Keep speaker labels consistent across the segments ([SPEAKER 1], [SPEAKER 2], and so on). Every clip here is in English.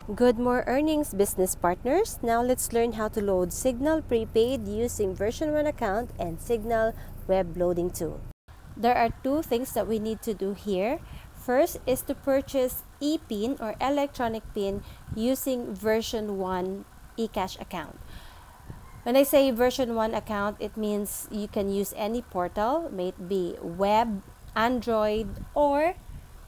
[SPEAKER 1] Good more earnings, business partners. Now let's learn how to load Cignal Prepaid using version 1 account and Cignal Web Loading Tool. There are two things that we need to do here. First is to purchase ePIN or electronic PIN using version 1 Ecash account. When I say version 1 account, it means you can use any portal, may it be web, Android, or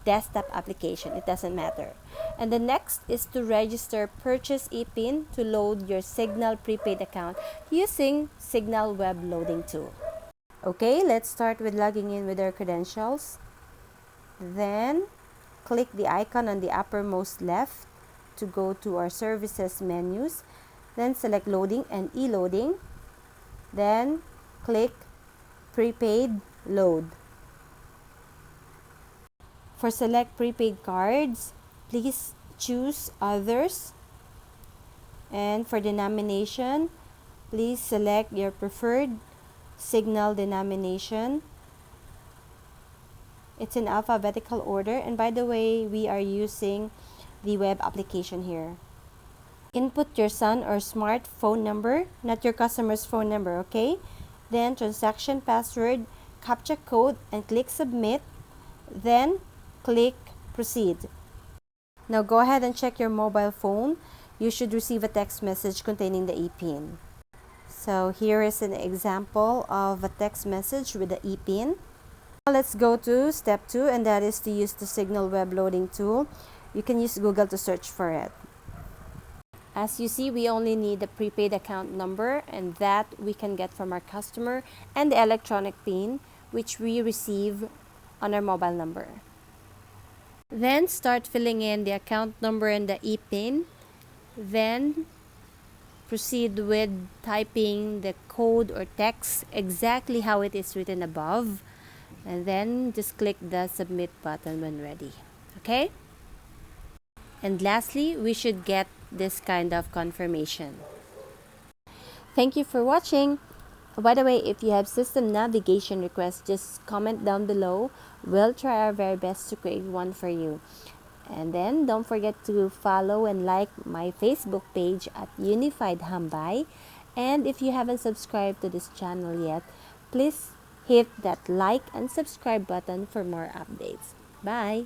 [SPEAKER 1] desktop application. It doesn't matter. And the next is to register purchase ePIN to load your Cignal Prepaid account using Cignal Web Loading Tool. Okay, let's start with logging in with our credentials. Then, click the icon on the uppermost left to go to our services menus. Then, select loading and e-loading. Then, click prepaid load. For select prepaid cards, please choose others. And for denomination, please select your preferred Cignal denomination. It's in alphabetical order, and by the way, we are using the web application here. Input your son or smartphone number, not your customer's phone number, okay? Then transaction password, captcha code, and click submit. Then click proceed. Now go ahead and check your mobile phone. You should receive a text message containing the ePIN. So here is an example of a text message with the ePIN. Now let's go to step 2, and that is to use the Cignal Web Loading Tool. You can use Google to search for it. As you see, we only need the prepaid account number, and that we can get from our customer, and the electronic PIN, which we receive on our mobile number. Then start filling in the account number and the ePIN. Then proceed with typing the code or text exactly how it is written above. And then just click the submit button when ready. Okay? And lastly, we should get this kind of confirmation. Thank you for watching. By the way, if you have system navigation requests, just comment down below. We'll try our very best to create one for you. And then don't forget to follow and like my Facebook page at Unified Hambay. And if you haven't subscribed to this channel yet, please hit that like and subscribe button for more updates. Bye!